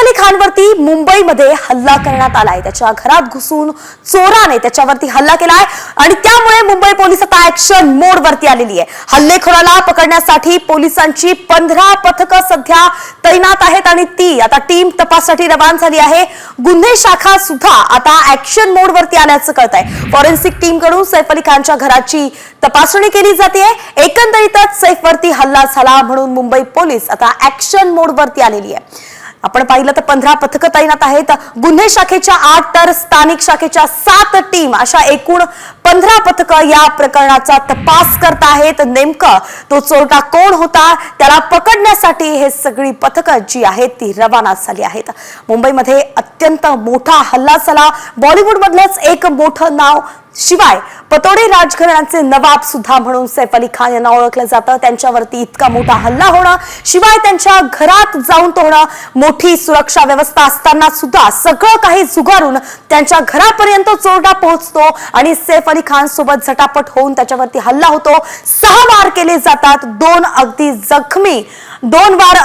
अली खानवरती मुंबईमध्ये हल्ला करण्यात आलाय। त्याच्या घरात घुसून चोराने त्याच्यावरती हल्ला केलाय आणि त्यामुळे मुंबई पोलीस आता ऍक्शन मोड वरती आलेली आहे। हल्लेखोराला पकडण्यासाठी पोलिसांची 15 पथकं सध्या तैनात आहेत आणि ती आता टीम तपासासाठी रवाना झाली आहे। गुन्हे शाखा सुद्धा आता ऍक्शन मोड वरती आल्याचं कळतंय। फॉरेन्सिक टीम कडून सैफ अली खानच्या घराची तपासणी केली जाते। एकंदरीतच सैफवरती हल्ला झाला म्हणून मुंबई पोलीस आता ऍक्शन मोड वरती आलेली आहे। आपण पाहिलं तर 15 पथकं तैनात आहेत। गुन्हे शाखेच्या 8 तर स्थानिक शाखेच्या 7 टीम अशा एकूण 15 पथकं या प्रकरणाचा तपास करत आहेत। नेमकं तो चोरटा कोण होता त्याला पकडण्यासाठी हे सगळी पथकं जी आहेत ती रवाना झाली आहेत। मुंबईमध्ये अत्यंत मोठा हल्ला झाला। बॉलिवूड मधलंच एक मोठं नाव शिवाय पतोडे राजघराण्याचे नवाब सुद्धा म्हणून सैफ अली खान यांना ओळखलं जातं। त्यांच्यावरती इतका मोठा हल्ला होणं शिवाय त्यांच्या घरात जाऊन तो होणं, मोठी सुरक्षा व्यवस्था असताना सुद्धा सगळं काही झुगारून त्यांच्या घरापर्यंत चोरटा पोहोचतो आणि सैफ अली खान सोबत झटापट होऊन त्याच्यावरती हल्ला होतो। 6 वार केले जातात, 2 अगदी जखमी, 2 वार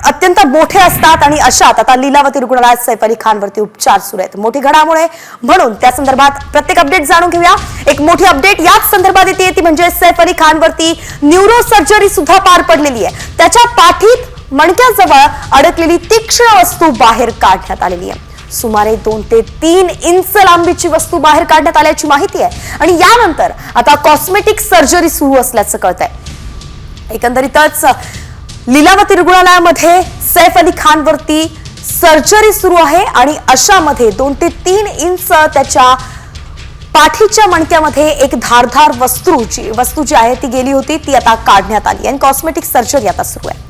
अत्यंत मोठे असतात आणि अशात आता लीलावती रुग्णालयात सैफ अली खानवरती उपचार सुरू आहेत। मोठी घडामोड म्हणून त्या संदर्भात प्रत्येक अपडेट जाणून घेऊया। एक मोठी अपडेट याच संदर्भात येते ती म्हणजे सैफ अली खानवरती न्यूरो सर्जरी सुद्धा पार पडलेली आहे। त्याच्या पाठीत मणक्याजवळ अडकलेली तीक्ष्ण वस्तू बाहेर काढण्यात आलेली आहे। सुमारे 2 ते 3 इंच लांबीची वस्तू बाहेर काढण्यात आल्याची माहिती आहे आणि यानंतर आता कॉस्मेटिक सर्जरी सुरू असल्याचं कळतंय। एकंदरीतच लीलावती रुग्णालयामध्ये सैफ अली खानवरती सर्जरी सुरू आहे आणि अशामध्ये 2 ते 3 इंच त्याच्या पाठीच्या मणक्यामध्ये एक धारदार वस्तू जी आहे ती गेली होती ती आता काढण्यात आली आणि कॉस्मेटिक सर्जरी आता सुरू आहे।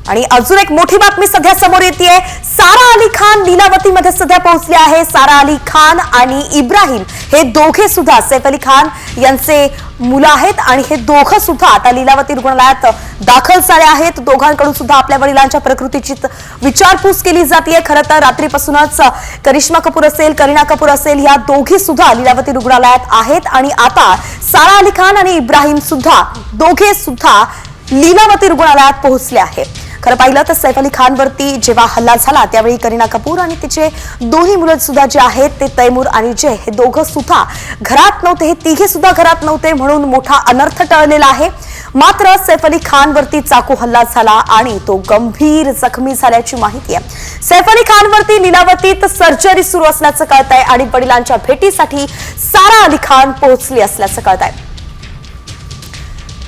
आणि अजून एक मोठी बातमी सध्या समोर येते। सारा अली खान लीलावतीमध्ये सध्या पोहोचले आहे। सारा अली खान आणि इब्राहिम हे दोघे सुद्धा सैफ अली खान यांचे मुलं आहेत आणि हे दोघं सुद्धा आता लीलावती रुग्णालयात दाखल झाले आहेत। दोघांकडून सुद्धा आपल्या वडिलांच्या प्रकृतीची विचारपूस केली जाते। खरं तर रात्रीपासूनच करिश्मा कपूर असेल, करीना कपूर असेल या दोघी सुद्धा लीलावती रुग्णालयात आहेत आणि आता सारा अली खान आणि इब्राहिम सुद्धा दोघे सुद्धा लीलावती रुग्णालयात पोहोचले आहेत। खरं पाहिलं तर सैफ अली खानवरती जेव्हा हल्ला झाला त्यावेळी करीना कपूर आणि तिचे दोन्ही मुलं सुद्धा जे आहेत ते तैमूर आणि जय हे दोघं सुद्धा घरात नव्हते, हे तिघे सुद्धा घरात नव्हते म्हणून मोठा अनर्थ टळलेला आहे। मात्र सैफ अली खानवरती चाकू हल्ला झाला आणि तो गंभीर जखमी झाल्याची माहिती आहे। सैफ अली खानवरती लीलावतीत सर्जरी सुरू असल्याचं कळतंय आणि वडिलांच्या भेटीसाठी सारा अली खान पोहोचली असल्याचं कळतंय।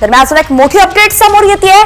दरम्यान अजून एक मोठी अपडेट समोर येते।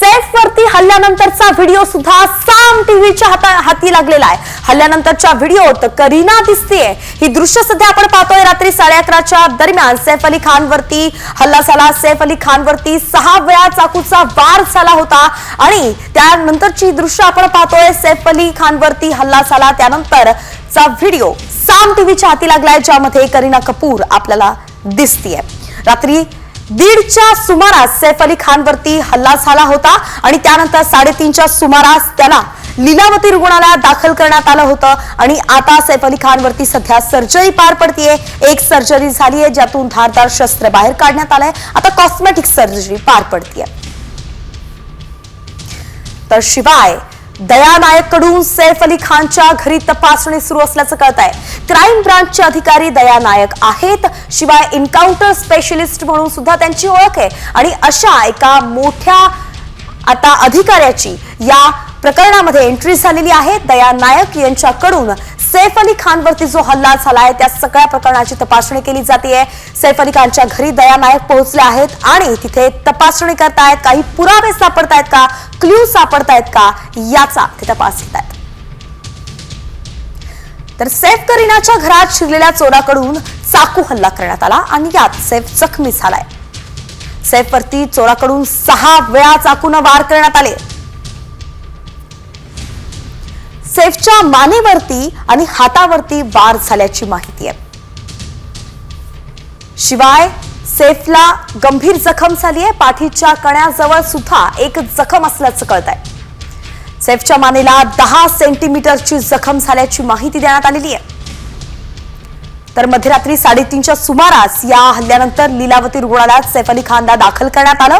सैफ वरती हल्ल्यानंतरचा व्हिडिओ सुद्धा साम टीव्हीच्या हाती लागलेला आहे। हल्ल्यानंतरच्या व्हिडिओत करीना दिसतेय। ही दृश्य सध्या आपण पाहतोय। रात्री 11:30च्या दरम्यान सैफ अली खानवरती हल्ला झाला। सैफ अली खानवरती 6 वेळा चाकूचा वार झाला होता आणि त्यानंतरची दृश्य आपण पाहतोय। सैफ अली खानवरती हल्ला झाला त्यानंतरचा व्हिडिओ साम टीव्हीच्या हाती लागलाय ज्यामध्ये करीना कपूर आपल्याला दिसतेय। रात्री 1:30च्या सुमारास सैफ अली खानवरती हल्ला झाला होता आणि त्यानंतर 3:30च्या सुमारास त्याला लीलावती रुग्णालयात दाखल करण्यात आलं होतं आणि आता सैफ अली खानवरती सध्या सर्जरी पार पडतीये। एक सर्जरी झाली आहे ज्यातून धारदार शस्त्र बाहेर काढण्यात आलंय। आता कॉस्मेटिक सर्जरी पार पडतीये। तर शिवाय दया नायक कडून सैफ अली खानच्या घरी तपासणी सुरू असल्याचं कळतंय। क्राईम ब्रांचचे अधिकारी दया नायक आहेत, शिवाय एन्काउंटर स्पेशलिस्ट म्हणून सुद्धा त्यांची ओळख आहे आणि अशा एका मोठ्या आता अधिकाऱ्याची या प्रकरणामध्ये एंट्री झालेली आहे। दया नायक यांच्याकडून सैफ अली खानवरती जो हल्ला झालाय त्या सगळ्या प्रकरणाची तपासणी केली जाते। सैफ अली खानच्या घरी दया नायक पोहोचले आहेत आणि तिथे तपासणी करतायत। काही पुरावे सापडतायत का, क्ल्यू सापडतायत का याचा ते तपास घेत आहेत। तर सैफ करीनाच्या घरात शिरलेल्या चोराकडून चाकू हल्ला करण्यात आला आणि यात सैफ जखमी झालाय। सैफवरती चोराकडून 6 वेळा चाकूने वार करण्यात आले। सैफच्या मानेवरती आणि हातावरती वार झाल्याची माहिती आहे। शिवाय सैफला गंभीर जखम झाली आहे। पाठीच्या कण्याजवळ सुद्धा एक जखम असल्याचं कळतंय। सैफच्या मानेला 10 सेंटीमीटरची जखम झाल्याची माहिती देण्यात आलेली आहे। तर मध्यरात्री 3:30च्या सुमारास या हल्ल्यानंतर लीलावती रुग्णालयात सैफ अली खानला दाखल करण्यात आलं।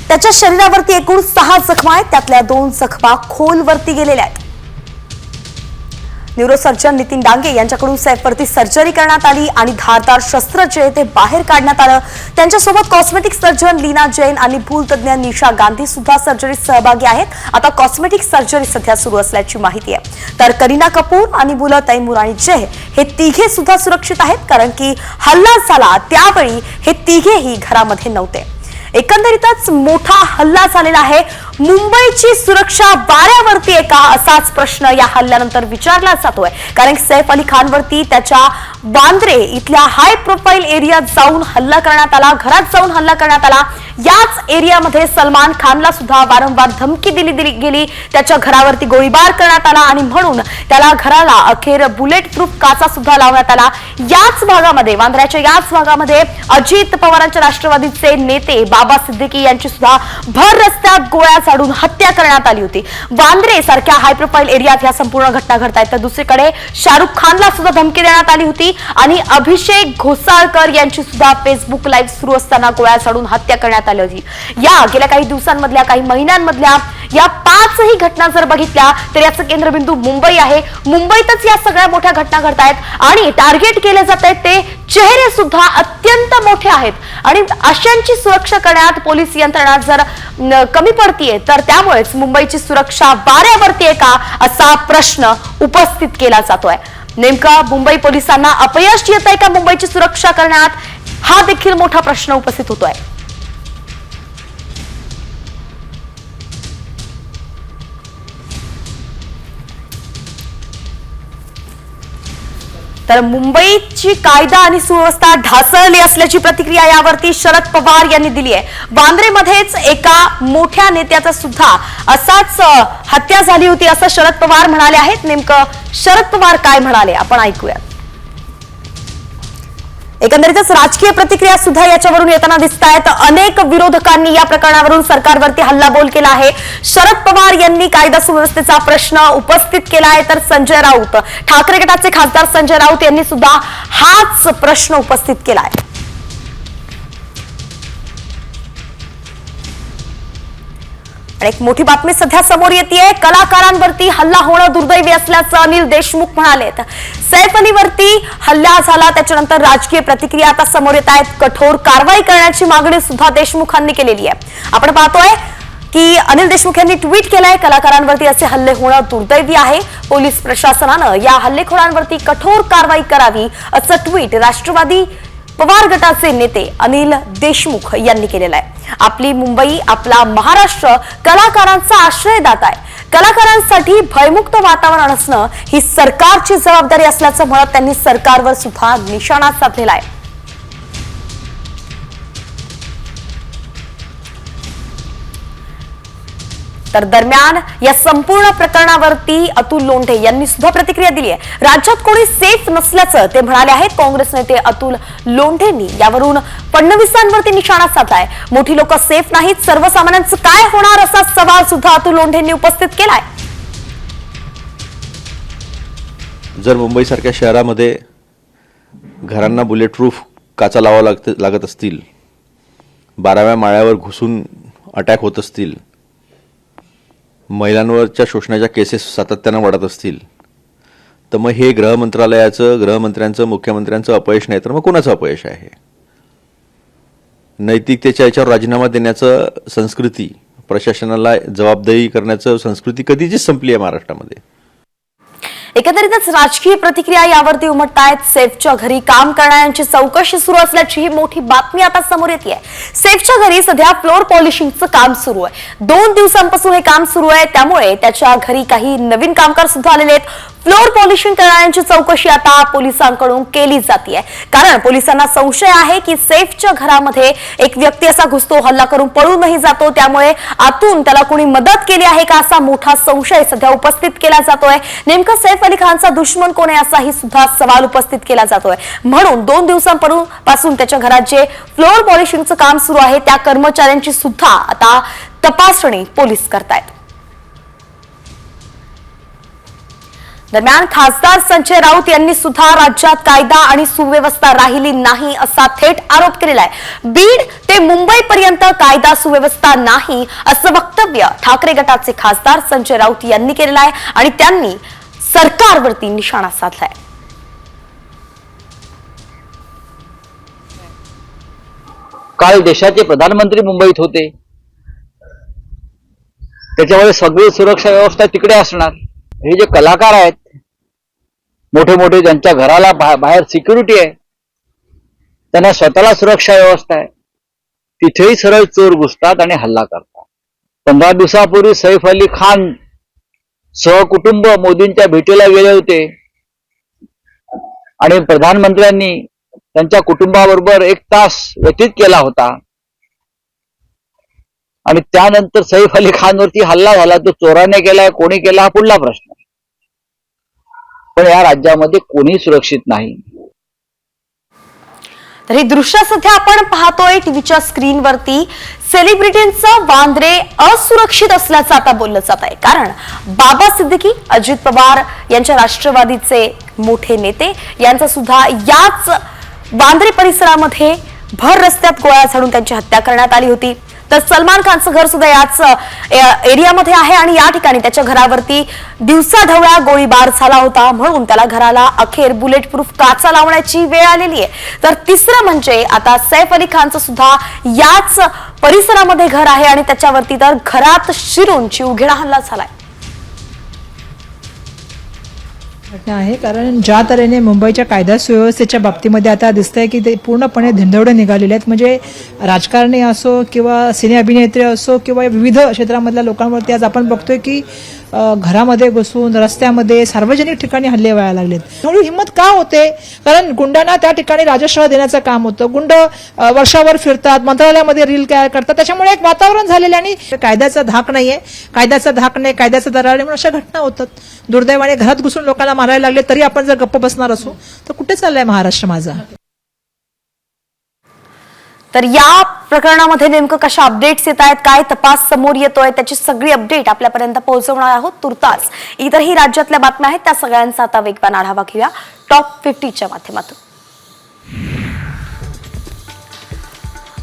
त्याच्या शरीरावरती एकूण 6 जखमा आहेत, त्यातल्या 2 जखमा खोलवरती गेलेल्या आहेत। न्यूरोसर्जन नितीन डांगे यांच्याकडून सैफवरती सर्जरी करण्यात आली आणि धारदार शस्त्र जे ते बाहेर काढण्यात आलं। त्यांच्यासोबत कॉस्मेटिक सर्जन लीना जैन आणि भूलतज्ञ निशा गांधी सुद्धा सर्जरीत सहभागी आहेत। आता कॉस्मेटिक सर्जरी सध्या सुरू असल्याची माहिती आहे। तर करीना कपूर आणि मुलं तैमूर आणि जय हे तिघे सुद्धा सुरक्षित आहेत, कारण की हल्ला झाला त्यावेळी हे तिघेही घरामध्ये नव्हते। एकंदरीतच मोठा हल्ला झालेला आहे। मुंबईची सुरक्षा वाऱ्यावरती आहे का असाच प्रश्न या हल्ल्यानंतर विचारला जातोय, कारण सैफ अली खानवरती त्याच्या बांद्रे इथल्या हाय प्रोफाईल एरियात जाऊन हल्ला करण्यात आला, घरात जाऊन हल्ला करण्यात आला। याच एरियामध्ये सलमान खानला सुद्धा वारंवार धमकी दिली गेली, त्याच्या घरावरती गोळीबार करण्यात आला आणि म्हणून त्याला घराला अखेर बुलेट प्रूफ काचा सुद्धा लावण्यात आला। याच भागामध्ये, वांद्र्याच्या याच भागामध्ये अजित पवारांच्या राष्ट्रवादीचे नेते बाबा सिद्दीकी यांची सुद्धा भर रस्त्यात गोळ्या झाडून हत्या करण्यात आली होती। वांद्रे सारख्या हाय प्रोफाईल एरियात ह्या संपूर्ण घटना घडतायत। तर दुसरीकडे शाहरुख खानला सुद्धा धमकी देण्यात आली होती आणि अभिषेक घोसाळकर यांची सुद्धा फेसबुक लाईव्ह सुरू असताना गोळ्या झाडून हत्या करण्यात आली होती। या गेल्या काही दिवसांमधल्या, काही महिन्यांमधल्या या 5ही घटना जर बघितल्या तर याचं केंद्रबिंदू मुंबई आहे। मुंबईतच या सगळ्या मोठ्या घटना घडतायत आणि टार्गेट केले जात आहेत ते चेहरे सुद्धा अत्यंत मोठे आहेत आणि अशांची सुरक्षा करण्यात पोलीस यंत्रणा जर कमी पडतीये तर त्यामुळेच मुंबईची सुरक्षा वाऱ्यावरती आहे का असा प्रश्न उपस्थित केला जातोय। नेमका मुंबई पोलिसांना अपयश येत आहे का मुंबईची सुरक्षा करण्यात, हा देखील मोठा प्रश्न उपस्थित होतोय। तर मुंबईची कायदा आणि सुव्यवस्था ढासळली असल्याची प्रतिक्रिया यावरती शरद पवार यांनी दिली आहे। वांद्रेमध्येच एका मोठ्या नेत्याचा सुद्धा असाच हत्या झाली होती असं शरद पवार म्हणाले आहेत। नेमकं शरद पवार काय म्हणाले आपण ऐकूया। एकंदरीतच राजकीय प्रतिक्रिया सुद्धा याच्यावरून येताना दिसत आहेत। अनेक विरोधकांनी या प्रकरणावरून सरकारवरती हल्लाबोल केला आहे। शरद पवार यांनी कायदा सुव्यवस्थेचा प्रश्न उपस्थित केला आहे, तर संजय राऊत, ठाकरे गटाचे खासदार संजय राऊत यांनी सुद्धा हाच प्रश्न उपस्थित केला आहे। आणि एक मोठी बातमी सध्या समोर येते, कलाकारांवरती हल्ला होणं दुर्दैवी असल्याचं अनिल देशमुख म्हणाले। सैफ अलीवरती हल्ला झाला त्याच्यानंतर राजकीय प्रतिक्रिया आता समोर येत आहेत। कठोर कारवाई करण्याची मागणी सुद्धा देशमुखांनी केलेली आहे। आपण पाहतोय की अनिल देशमुख यांनी ट्विट केलंय, कलाकारांवरती असे हल्ले होणं दुर्दैवी आहे, पोलीस प्रशासनानं या हल्लेखोरांवरती कठोर कारवाई करावी असं ट्विट राष्ट्रवादी पवार गटाचे नेते अनिल देशमुख यांनी केलेलं आहे। आपली मुंबई, आपला महाराष्ट्र कलाकारांचा आश्रयदाता आहे। कलाकारांसाठी भयमुक्त वातावरण असणं ही सरकारची जबाबदारी असल्याचं म्हणत त्यांनी सरकारवर सुद्धा निशाणा साधलेला आहे। तर दरम्यान या संपूर्ण प्रकरणावरती अतुल लोंढे यांनी सुद्धा प्रतिक्रिया दिली आहे। राज्यात कोणी सेफ नसल्याचं ते म्हणाले आहेत। काँग्रेस नेते अतुल लोंढेंनी यावरून फडणवीसांवरती निशाणा साधलाय। मोठी लोक सेफ नाहीत, सर्वसामान्यांचं काय होणार असा सवाल सुद्धा अतुल लोंढेंनी उपस्थित केलाय। जर मुंबई सारख्या शहरामध्ये घरांना बुलेट प्रूफ काचा लावावा लागत असतील, 12व्या माळ्यावर घुसून अटॅक होत असतील, महिलांवरच्या शोषणाच्या केसेस सातत्यानं वाढत असतील, तर मग हे गृहमंत्रालयाचं, गृहमंत्र्यांचं, मुख्यमंत्र्यांचं अपयश नाही तर मग कोणाचं अपयश आहे? नैतिकतेच्या याच्यावर राजीनामा देण्याचं संस्कृती, प्रशासनाला जबाबदारी करण्याचं संस्कृती कधीचीच संपली आहे महाराष्ट्रामध्ये। एकंदरीतच राजकीय प्रतिक्रिया यावरती उमटतायत। सैफच्या घरी काम करणाऱ्यांची चौकशी सुरू असल्याची ही मोठी बातमी आता समोर येते आहे। सैफच्या घरी सध्या फ्लोर पॉलिशिंगचं काम सुरू आहे। 2 दिवसांपासून हे काम सुरू आहे, त्यामुळे त्याच्या घरी काही नवीन कामगार सुद्धा आलेले आहेत। फ्लोर पॉलिशिंग करणाऱ्यांची चौकशी आता पोलिसांकडून केली जाते, कारण पोलिसांना संशय आहे की सैफच्या घरामध्ये एक व्यक्ती असा घुसतो, हल्ला करून पळूनही जातो, त्यामुळे आतून त्याला कोणी मदत केली आहे का असा मोठा संशय सध्या उपस्थित केला जातोय। नेमका सैफ अली खानचा दुश्मन कोण आहे असाही सुद्धा सवाल उपस्थित केला जातोय। म्हणून 2 दिवसांपासून त्याच्या घरात जे फ्लोर पॉलिशिंगचं काम सुरू आहे त्या कर्मचाऱ्यांची सुद्धा आता तपासणी पोलीस करतायत। दरम्यान खासदार संजय राऊत यांनी सुद्धा राज्यात कायदा आणि सुव्यवस्था राहिली नाही असा थेट आरोप केलेला आहे. बीड ते मुंबईपर्यंत कायदा सुव्यवस्था नाही असं वक्तव्य ठाकरे गटाचे खासदार संजय राऊत यांनी केलेलं आहे आणि त्यांनी सरकारवरती निशाणा साधलाय. काल देशाचे प्रधानमंत्री मुंबईत होते, त्याच्यामुळे सगळी सुरक्षा व्यवस्था तिकडे असणार. हे जे कलाकार आहेत मोठे मोठे, ज्यांच्या घराला बाहेर सिक्युरिटी आहे, त्यांना स्वतःला सुरक्षा व्यवस्था आहे, तिथेही सरळ चोर घुसतात आणि हल्ला करतात. 15 दिवसापूर्वी सैफ अली खान सहकुटुंब मोदींच्या भेटीला गेले होते आणि प्रधानमंत्र्यांनी त्यांच्या कुटुंबाबरोबर 1 तास व्यतीत केला होता आणि त्यानंतर सैफ अली खानवरती हल्ला झाला. तो चोराने केलाय, कोणी केला हा पुढला प्रश्न. पण या राज्यामध्ये कोणी सुरक्षित नाही. तर ही दृश्य सध्या आपण पाहतोय टीव्हीच्या स्क्रीनवरती. सेलिब्रिटींचं वांद्रे असुरक्षित असल्याचं आता बोललं जात आहे. कारण बाबा सिद्दीकी, अजित पवार यांच्या राष्ट्रवादीचे मोठे नेते यांचा सुद्धा याच वांद्रे परिसरामध्ये भर रस्त्यात गोळ्या झाडून त्यांची हत्या करण्यात आली होती. तर सलमान खानचं घर सुद्धा याच एरियामध्ये आहे आणि या ठिकाणी त्याच्या घरावरती दिवसाढवळ्या गोळीबार झाला होता, म्हणून त्याला घराला अखेर बुलेट प्रूफ काचा लावण्याची वेळ आलेली आहे. तर तिसरं म्हणजे आता सैफ अली खानचं सुद्धा याच परिसरामध्ये घर आहे आणि त्याच्यावरती तर घरात शिरून जीवघेणा हल्ला झालाय. आहे कारण ज्या तऱ्हेने मुंबईच्या कायदा सुव्यवस्थेच्या बाबतीमध्ये आता दिसतंय की ते पूर्णपणे धिंडवडे निघालेले आहेत. म्हणजे राजकारणी असो किंवा सिने अभिनेत्री असो किंवा विविध क्षेत्रामधल्या लोकांवरती आज आपण बघतोय की घरामध्ये बसून रस्त्यामध्ये सार्वजनिक ठिकाणी हल्ले व्हायला लागलेत. थोडी हिंमत का होते? कारण गुंडांना त्या ठिकाणी राजश्रय देण्याचं काम होतं. गुंड वर्षावर फिरतात, मंत्रालयामध्ये रील काय करतात, त्याच्यामुळे एक वातावरण झालेलं आणि कायद्याचा धाक नाहीये, कायद्याचा धाक नाही, कायद्याचा दरार म्हणून अशा घटना होतात. दुर्दैवाने घरात घुसून लोकांना मारायला लागले तरी आपण जर गप्प बसणार असू तर कुठे चाललाय महाराष्ट्र माझा? तर या प्रकरणामध्ये नेमकं कशा अपडेट्स येत आहेत, काय तपास समोर येतोय, त्याची सगळी अपडेट आपल्यापर्यंत पोहोचवणार आहोत. तुर्तास इतरही राज्यातल्या बातम्या आहेत, त्या सगळ्यांचा आता वेगवान आढावा घेऊया टॉप 50च्या माध्यमातून.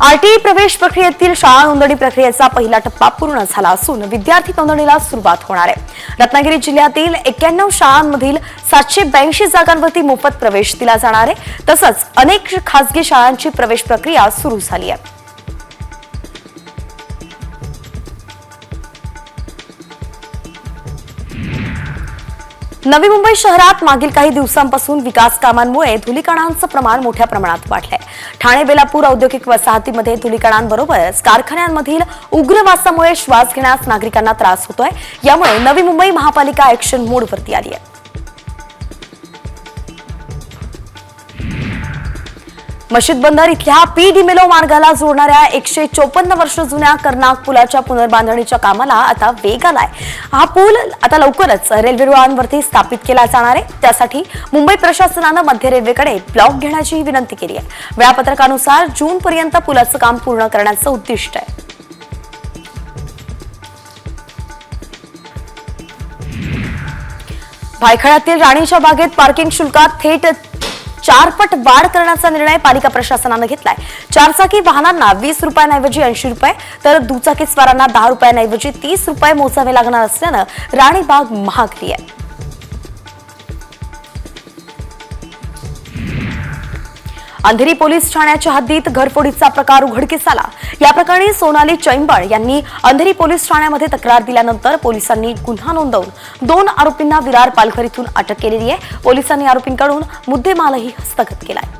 आरटीई प्रवेश प्रक्रियेतील शाळा नोंदणी प्रक्रियेचा पहिला टप्पा पूर्ण झाला असून विद्यार्थी नोंदणीला सुरुवात होणार आहे. रत्नागिरी जिल्ह्यातील 91 शाळांमधील 782 जागांवरती मोफत प्रवेश दिला जाणार आहे. तसंच अनेक खासगी शाळांची प्रवेश प्रक्रिया सुरू झाली आहे. नवी मुंबई शहरात मागील काही दिवसांपासून विकास कामांमुळे धुलीकणांचं प्रमाण मोठ्या प्रमाणात वाढलंय. ठाणे बेलापूर औद्योगिक वसाहतीमध्ये धुलीकणांबरोबरच कारखान्यांमधील उग्र वासामुळे श्वास घेण्यास नागरिकांना त्रास होतोय. यामुळे नवी मुंबई महापालिका ऍक्शन मोडवरती आली आहे. मशीद बंदर इथल्या पी डिमेलो मार्गाला जोडणाऱ्या 154 वर्ष जुन्या कर्नाक पुलाच्या पुनर्बांधणीच्या कामाला आता वेग आलाय. हा पूल आता लवकरच रेल्वे रुळांवरती स्थापित केला जाणार आहे. त्यासाठी मुंबई प्रशासनानं मध्य रेल्वेकडे ब्लॉक घेण्याची विनंती केली आहे. वेळापत्रकानुसार जूनपर्यंत पुलाचं काम पूर्ण करण्याचं उद्दिष्ट आहे. भायखळ्यातील राणीच्या बागेत पार्किंग शुल्कात थेट 4 पट वाढ करण्याचा निर्णय पालिका प्रशासनानं घेतलाय. 4 चाकी वाहनांना 20 रुपयांऐवजी 80 रुपये तर दुचाकी स्वारांना 10 रुपयांऐवजी 30 रुपये मोजावे लागणार असल्यानं राणीबाग महागली आहे. अंधेरी पोलीस ठाण्याच्या हद्दीत घरफोडीचा प्रकार उघडकीस आला. या प्रकरणी सोनाली चैंबळ यांनी अंधेरी पोलीस ठाण्यामध्ये तक्रार दिल्यानंतर पोलिसांनी गुन्हा नोंदवून 2 आरोपींना विरार पालघर इथून अटक केलेली आहे. पोलिसांनी आरोपींकडून मुद्देमालही हस्तगत केलाय.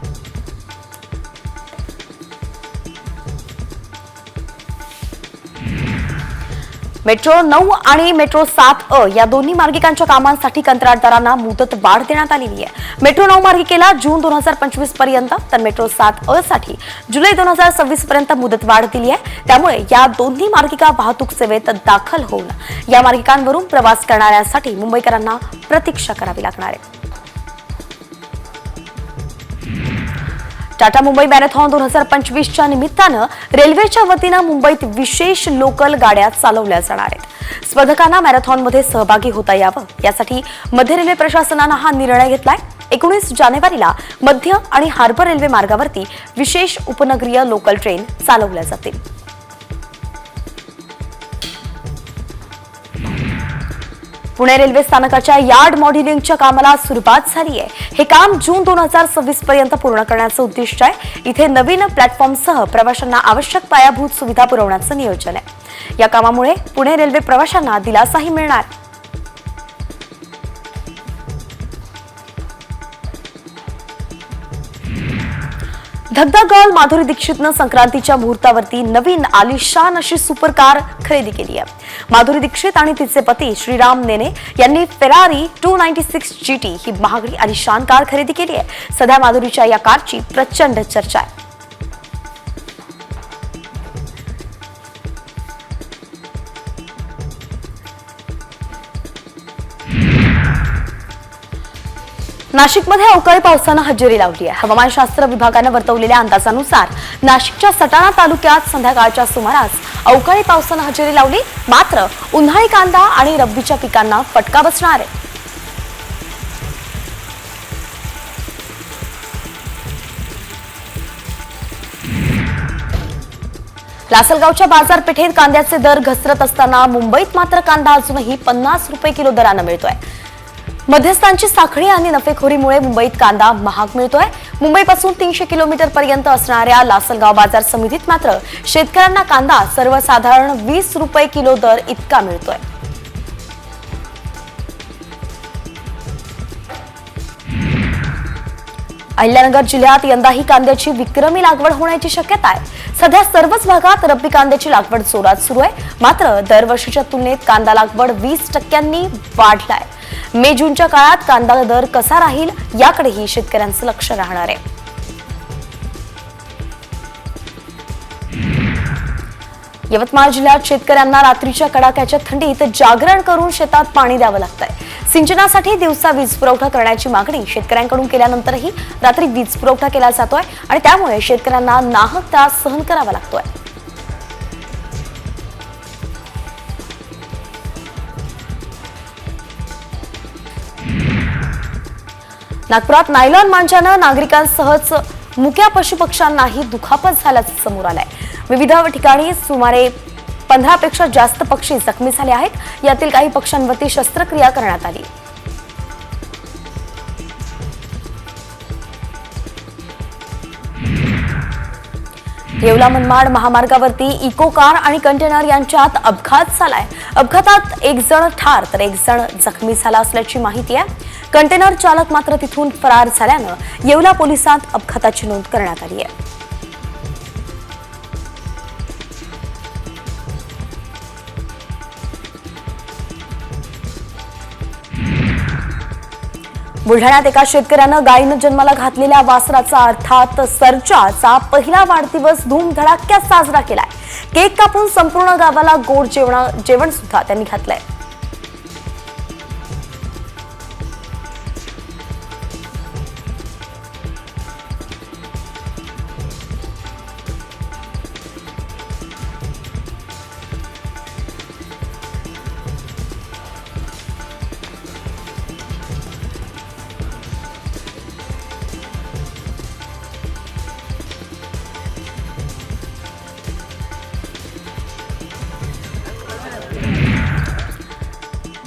मेट्रो 9 आणि मेट्रो 7 या दोन्ही मार्गिकांच्या कामांसाठी कंत्राटदारांना मुदत वाढ देण्यात आलेली आहे. मेट्रो 9 मार्गिकेला जून 2025 पर्यंत तर मेट्रो 7 साठी जुलै 2026 पर्यंत मुदत वाढ दिली आहे. त्यामुळे या दोन्ही मार्गिका वाहतूक सेवेत दाखल होऊन या मार्गिकांवरून प्रवास करणाऱ्यांसाठी मुंबईकरांना प्रतीक्षा करावी लागणार आहे. टाटा मुंबई मॅरेथॉन 2025च्या निमित्तानं रेल्वेच्या वतीनं मुंबईत विशेष लोकल गाड्या चालवल्या जाणार आहेत. स्पर्धकांना मॅरेथॉनमध्ये सहभागी होता यावं यासाठी मध्य रेल्वे प्रशासनानं हा निर्णय घेतलाय. 19 जानेवारीला मध्य आणि हार्बर रेल्वे मार्गावरती विशेष उपनगरीय लोकल ट्रेन चालवल्या जातील. पुणे रेल्वे स्थानकाच्या यार्ड मॉड्युलिंगच्या कामाला सुरुवात झाली आहे. हे काम जून 2026 पर्यंत पूर्ण करण्याचं उद्दिष्ट आहे. इथे नवीन प्लॅटफॉर्मसह प्रवाशांना आवश्यक पायाभूत सुविधा पुरवण्याचं नियोजन आहे. या कामामुळे पुणे रेल्वे प्रवाशांना दिलासाही मिळणार. धगधग गर्ल माधुरी दीक्षितनं संक्रांतीच्या मुहूर्तावरती नवीन आलिशान अशी सुपर कार खरेदी केली आहे. माधुरी दीक्षित आणि तिचे पती श्रीराम नेने यांनी फेरारी 296 GT ही महागडी आलिशान कार खरेदी केली आहे. सध्या माधुरीच्या या कारची प्रचंड चर्चा आहे. नाशिकमध्ये अवकाळी पावसानं हजेरी लावली आहे. हवामानशास्त्र विभागानं वर्तवलेल्या अंदाजानुसार नाशिकच्या सटाणा तालुक्यात संध्याकाळच्या सुमारास अवकाळी पावसानं हजेरी लावली. मात्र उन्हाळी कांदा आणि रब्बीच्या पिकांना फटका बसणार आहे. लासलगावच्या बाजारपेठेत कांद्याचे दर घसरत असताना मुंबईत मात्र कांदा अजूनही 50 रुपये किलो दरानं मिळतोय. मध्यस्थांची साखळी आणि नफेखोरीमुळे मुंबईत कांदा महाग मिळतोय. मुंबईपासून 300 किलोमीटर पर्यंत असणाऱ्या लासलगाव बाजार समितीत मात्र शेतकऱ्यांना कांदा सर्वसाधारण 20 रुपये किलो दर इतका मिळतोय. अहिल्यानगर जिल्ह्यात यंदाही कांद्याची विक्रमी लागवड होण्याची शक्यता आहे. सध्या सर्वच भागात रब्बी कांद्याची लागवड जोरात सुरू आहे. मात्र दरवर्षीच्या तुलनेत कांदा लागवड 20% वाढलाय. मे जूनच्या काळात कांदा दर कसा राहील याकडेही शेतकऱ्यांचं लक्ष राहणार आहे. यवतमाळ जिल्ह्यात शेतकऱ्यांना रात्रीच्या कडाक्याच्या थंडीत जागरण करून शेतात पाणी द्यावं लागतंय. सिंचनासाठी दिवसा वीज पुरवठा करण्याची मागणी शेतकऱ्यांकडून केल्यानंतरही रात्री वीज पुरवठा केला जातोय आणि त्यामुळे शेतकऱ्यांना नाहक त्रास सहन करावा लागतोय. नागपुरात नायलॉन मांजानं नागरिकांसहच मुक्या पशुपक्ष्यांनाही दुखापत झाल्याचं समोर आलंय. विविध ठिकाणी सुमारे 15 पेक्षा जास्त पक्षी जखमी झाले आहेत. यातील काही पक्ष्यांवरती शस्त्रक्रिया करण्यात आली. येवला मनमाड महामार्गावरती इको कार आणि कंटेनर यांच्यात अपघात झालाय. अपघातात एक जण ठार तर एक जण जखमी झाला असल्याची माहिती आहे. कंटेनर चालक मात्र तिथून फरार झाल्यानं येवला पोलिसांत अपघाताची नोंद करण्यात आली आहे. बुलढाण्यात एका शेतकऱ्यानं गायीनं जन्माला घातलेल्या वासराचा अर्थात सर्जाचा पहिला वाढदिवस धूमधडाक्यात साजरा केलाय. केक कापून संपूर्ण गावाला गोड जेवण सुद्धा त्यांनी घातलंय.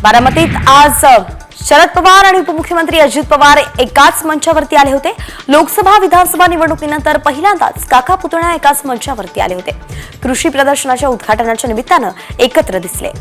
बारामतीत आज शरद पवार आणि उपमुख्यमंत्री अजित पवार एकाच मंचावरती आले होते. लोकसभा विधानसभा निवडणुकीनंतर पहिल्यांदाच काका पुतण्या एकाच मंचावरती आले होते. कृषी प्रदर्शनाच्या उद्घाटनाच्या निमित्तानं एकत्र दिसले.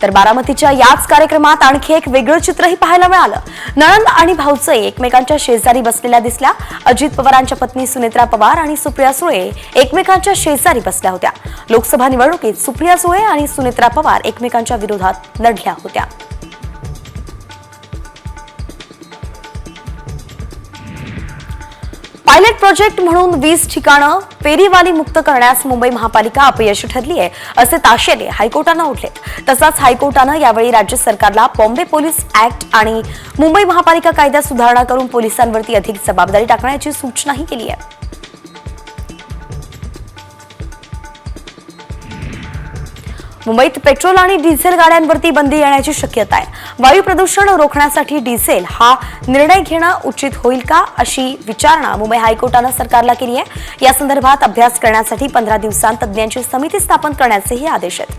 तर बारामतीच्या याच कार्यक्रमात आणखी एक वेगळं चित्रही पाहायला मिळालं. नणंद आणि भाऊचे एकमेकांच्या शेजारी बसलेल्या दिसल्या. अजित पवारांच्या पत्नी सुनेत्रा पवार आणि सुप्रिया सुळे एकमेकांच्या शेजारी बसल्या होत्या. लोकसभा निवडणुकीत सुप्रिया सुळे आणि सुनेत्रा पवार एकमेकांच्या विरोधात लढल्या होत्या. पायलट प्रोजेक्ट म्हणून 20 ठिकाणं फेरीवाली मुक्त करण्यास मुंबई महापालिका अपयशी ठरली आहे असे ताशेरे हायकोर्टानं उठलेत. तसंच हायकोर्टानं यावेळी राज्य सरकारला बॉम्बे पोलीस ऍक्ट आणि मुंबई महापालिका कायद्यात सुधारणा करून पोलिसांवरती अधिक जबाबदारी टाकण्याची सूचनाही केली आहे. मुंबईत पेट्रोल आणि डिझेल गाड्यांवरती बंदी येण्याची शक्यता आहे. वायू प्रदूषण रोखण्यासाठी डिझेल हा निर्णय घेणं उचित होईल का अशी विचारणा मुंबई हायकोर्टानं सरकारला केली आहे. या संदर्भात अभ्यास करण्यासाठी 15 दिवसांत तज्ज्ञांची समिती स्थापन करण्याचेही आदेश आहेत.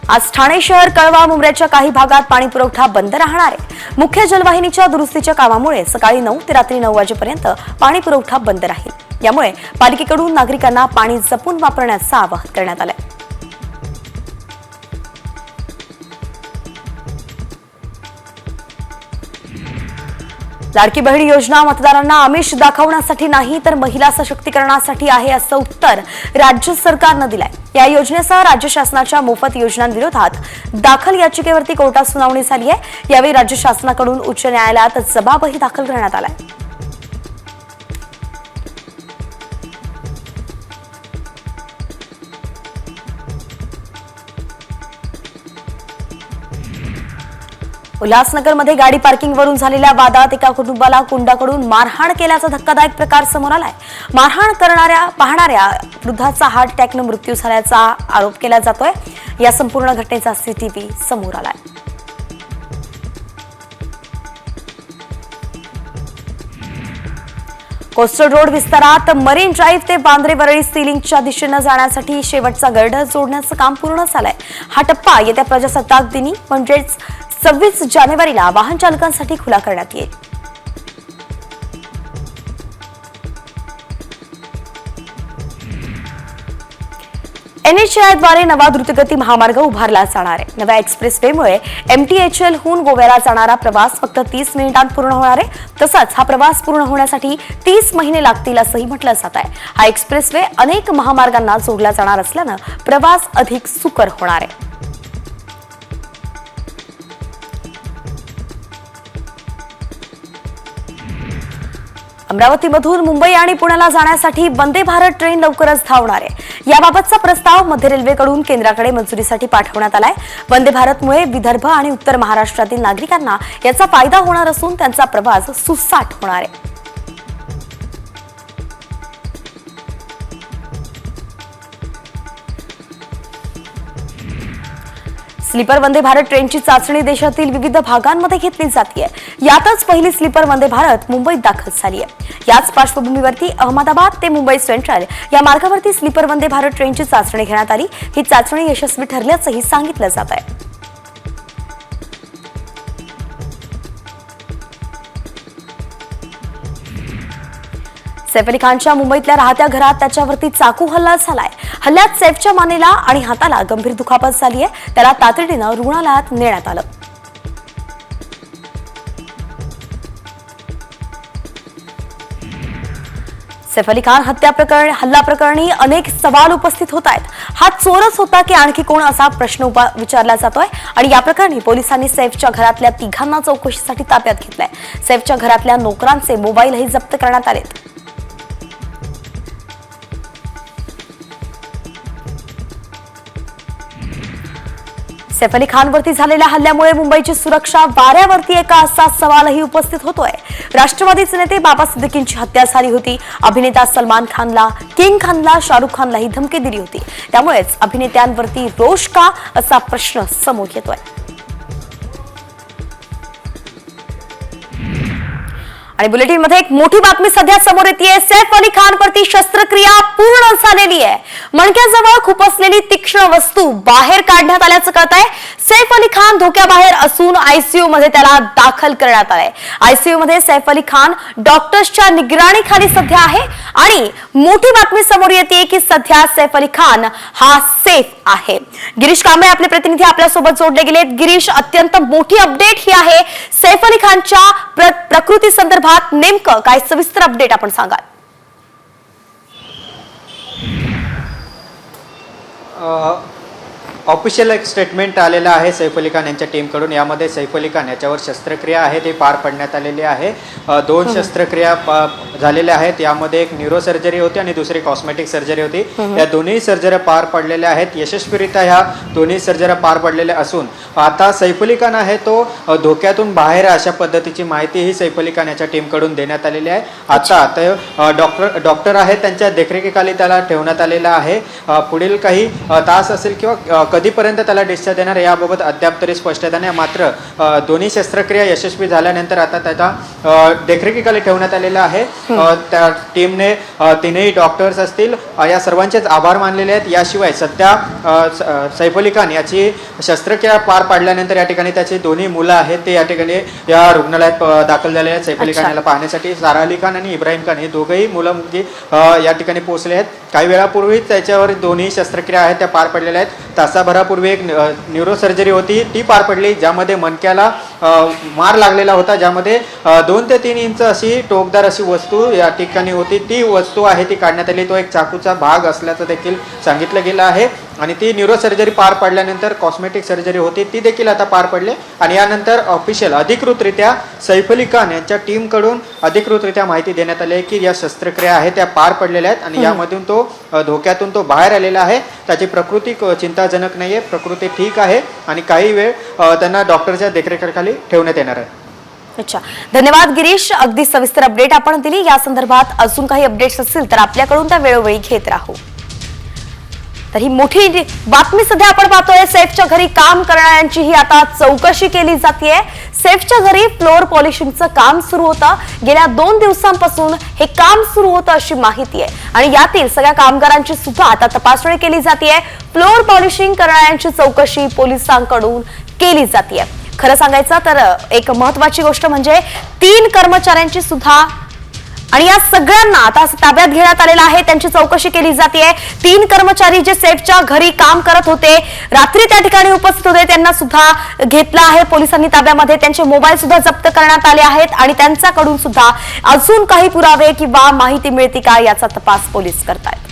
आज ठाणे शहर, कळवा, मुंब्र्याच्या काही भागात पाणी पुरवठा बंद राहणार आहे. मुख्य जलवाहिनीच्या दुरुस्तीच्या कामामुळे सकाळी 9 ते रात्री 9 वाजेपर्यंत पाणी पुरवठा बंद राहील. यामुळे पालिकेकडून नागरिकांना पाणी जपून वापरण्याचं आवाहन करण्यात आलंय. लाडकी बहीण योजना मतदारांना आमिष दाखवण्यासाठी नाही तर महिला सशक्तीकरणासाठी आहे असं उत्तर राज्य सरकारनं दिलंय. या योजनेसह राज्य शासनाच्या मोफत योजनांविरोधात दाखल याचिकेवरती कोर्टात सुनावणी झाली आहे. यावेळी राज्य शासनाकडून उच्च न्यायालयात जबाबही दाखल करण्यात आलाय. उल्हासनगरमध्ये गाडी पार्किंगवरून झालेल्या वादात एका कुटुंबाला गुंडाकडून मारहाण केल्याचा धक्कादायक प्रकार समोर आलाय. मारहाण पाहणाऱ्या वृद्धाचा हार्ट अटॅकनं मृत्यू झाल्याचा आरोप केला जातोय. या संपूर्ण घटनेचा सीसीटीव्ही समोर आलाय. कोस्टल रोड विस्तारात मरीन ड्राईव्ह ते बांद्रे वरळी सीलिंगच्या दिशेनं जाण्यासाठी शेवटचा गर्डर जोडण्याचं काम पूर्ण झालंय. हा टप्पा येत्या प्रजासत्ताक दिनी म्हणजेच 26 जानेवारीला वाहन चालकांसाठी खुला करण्यात येईल. NHAI द्वारे नवा द्रुतगती महामार्ग उभारला जाणार आहे. नव्या एक्सप्रेसवेमुळे MTHL हून गोव्याला जाणारा प्रवास फक्त 30 मिनिटांत पूर्ण होणार आहे. तसंच हा प्रवास पूर्ण होण्यासाठी 30 महिने लागतील असंही म्हटलं जात आहे. हा एक्सप्रेसवे अनेक महामार्गांना जोडला जाणार असल्यानं प्रवास अधिक सुकर होणार आहे. अमरावतीमधून मुंबई आणि पुण्याला जाण्यासाठी वंदे भारत ट्रेन लवकरच धावणार आहे. याबाबतचा प्रस्ताव मध्य रेल्वेकडून केंद्राकडे मंजुरीसाठी पाठवण्यात आलाय. वंदे भारतमुळे विदर्भ आणि उत्तर महाराष्ट्रातील नागरिकांना याचा फायदा होणार असून त्यांचा प्रवास सुसाट होणार आहे. स्लीपर वंदे भारत ट्रेनची चाचणी देशातील विविध भागांमध्ये घेतली जाते. यातच पहिली स्लीपर वंदे भारत मुंबईत दाखल झाली आहे. याच पार्श्वभूमीवरती अहमदाबाद ते मुंबई सेंट्रल या मार्गावरती स्लीपर वंदे भारत ट्रेनची चाचणी घेण्यात आली. ही चाचणी यशस्वी ठरल्याचंही सांगितलं जात आहे. सैफ अली खानच्या मुंबईतल्या राहत्या घरात त्याच्यावरती चाकू हल्ला झालाय. हल्ल्यात सैफच्या मानेला आणि हाताला गंभीर दुखापत झाली आहे. त्याला तातडीनं रुग्णालयात नेण्यात आलं. सैफ अली खान हल्ला प्रकरणी अनेक सवाल उपस्थित होत आहेत. हा चोरच होता की आणखी कोण असा प्रश्न विचारला जातोय. आणि या प्रकरणी पोलिसांनी सैफच्या घरातल्या तिघांना चौकशीसाठी ताब्यात घेतलंय. सैफच्या घरातल्या नोकरांचे मोबाईलही जप्त करण्यात आलेत. सैफ अली खानवरती झालेल्या हल्ल्यामुळे मुंबईची सुरक्षा वाऱ्यावरती आहे का असा सवालही उपस्थित होतोय. राष्ट्रवादीचे नेते बाबा सिद्दीकींची हत्या झाली होती. अभिनेता सलमान खानला, किंग खानला, शाहरुख खानला ही धमकी दिली होती. त्यामुळेच अभिनेत्यांवरती रोष का असा प्रश्न समोर येतोय. आणि बुलेटिनमध्ये एक मोठी बातमी सध्या समोर येते. सैफ अली खानवरती शस्त्रक्रिया पूर्ण झालेली आहे. मणक्याजवळ खुपसलेली तीक्ष्ण वस्तू बाहेर काढण्यात आल्याचं कळत आहे. सैफ अली खान धोक्याबाहेर असून आयसीयू मध्ये त्याला दाखल करण्यात आलंय. आयसीयू मध्ये सैफ अली खान डॉक्टर्सच्या निगराणीखाली सध्या आहे. आणि मोठी बातमी समोर येते की सध्या सैफ अली खान हा सेफ आहे. गिरीश कांबळे आपले प्रतिनिधी आपल्यासोबत जोडले गेलेत. गिरीश, अत्यंत मोठी अपडेट ही आहे. सैफ अली खानच्या प्रकृती संदर्भात नेमकं काय सविस्तर अपडेट आपण सांगाल? ऑफिशियल एक स्टेटमेंट आलेलं आहे सैफ अली खान यांच्या टीमकडून. यामध्ये सैफ अली खान याच्यावर शस्त्रक्रिया आहे ती पार पडण्यात आलेली आहे. 2 शस्त्रक्रिया झालेल्या आहेत. यामध्ये एक न्यूरो सर्जरी होती आणि दुसरी कॉस्मेटिक सर्जरी होती. या दोन्ही सर्जऱ्या पार पडलेल्या आहेत. यशस्वीरित्या ह्या दोन्ही सर्जऱ्या पार पडलेल्या असून आता सैफ अली खान आहे तो धोक्यातून बाहेर अशा पद्धतीची माहिती ही सैफ अली खान याच्या टीमकडून देण्यात आलेली आहे. आता डॉक्टर आहेत त्यांच्या देखरेखीखाली त्याला ठेवण्यात आलेला आहे. पुढील काही तास असेल किंवा कधीपर्यंत त्याला डिस्चार्ज देणार याबाबत अद्याप तरी स्पष्टता नाही. मात्र दोन्ही शस्त्रक्रिया यशस्वी झाल्यानंतर आता त्याचा देखरेखीखाली ठेवण्यात आलेला आहे. त्या टीमने तीनही डॉक्टर्स असतील या सर्वांचेच आभार मानलेले आहेत. याशिवाय सध्या सैफ अली खान याची शस्त्रक्रिया पार पाडल्यानंतर या ठिकाणी त्याची दोन्ही मुलं आहेत ते या ठिकाणी या रुग्णालयात दाखल झालेले आहेत सैफ अली खान याला पाहण्यासाठी. सारा अली खान आणि इब्राहिम खान हे दोघंही मुलं मुलगी या ठिकाणी पोहोचले आहेत. काही वेळापूर्वीच त्याच्यावर दोन्ही शस्त्रक्रिया आहेत त्या पार पडलेल्या आहेत. तासाभरापूर्वी एक न्यूरो सर्जरी होती ती पार पडली ज्यामध्ये मणक्याला मार लागलेला होता, ज्यामध्ये 2 ते 3 इंच अशी टोकदार अशी वस्तू या ठिकाणी होती. ती वस्तू आहे ती काढण्यात आली. तो एक चाकूचा भाग असल्याचं देखील सांगितलं गेलं आहे. आणि ती न्यूरो सर्जरी पार पडल्यानंतर कॉस्मेटिक सर्जरी होती ती देखील आता पार पडली. आणि यानंतर ऑफिशियल अधिकृतरित्या सैफ अली खान यांच्या टीमकडून अधिकृतरित्या माहिती देण्यात आली आहे की या शस्त्रक्रिया आहेत त्या पार पडलेल्या आहेत आणि यामधून तो धोक्यातून तो बाहेर आलेला आहे. त्याची प्रकृती चिंताजनक नाहीये, प्रकृती ठीक आहे आणि काही वेळ त्यांना डॉक्टरच्या देखरेखीखाली ठेवण्यात येणार आहे. अच्छा, धन्यवाद गिरीश. अगदी सविस्तर अपडेट आपण दिली. या संदर्भात अजून काही अपडेट्स असतील तर आपल्याकडून त्या वेळोवेळी घेत राहू. तर ही मोठी बातमी सध्या आपण पाहतोय. सैफच्या घरी काम करणाऱ्यांची ही आता चौकशी केली जातेय. सैफच्या घरी फ्लोअर पॉलिशिंगचं काम सुरू होतं. गेल्या 2 दिवसांपासून हे काम सुरू होतं अशी माहिती आहे आणि यातील सगळ्या कामगारांची सुद्धा आता तपासणी केली जातेय. फ्लोअर पॉलिशिंग करणाऱ्यांची चौकशी पोलिसांकडून केली जातेय. खरं सांगायचं तर एक महत्वाची गोष्ट म्हणजे 3 कर्मचाऱ्यांची सुद्धा आणि या सगळ्यांना आता ताब्यात घेण्यात आलेलं आहे. त्यांची चौकशी केली जाते. 3 कर्मचारी जे सैफच्या घरी काम करत होते, रात्री त्या ठिकाणी उपस्थित होते, त्यांना सुद्धा घेतलं आहे पोलिसांनी ताब्यामध्ये. त्यांचे मोबाईल सुद्धा जप्त करण्यात आले आहेत आणि त्यांच्याकडून सुद्धा अजून काही पुरावे किंवा माहिती मिळते का याचा तपास पोलीस करतायत.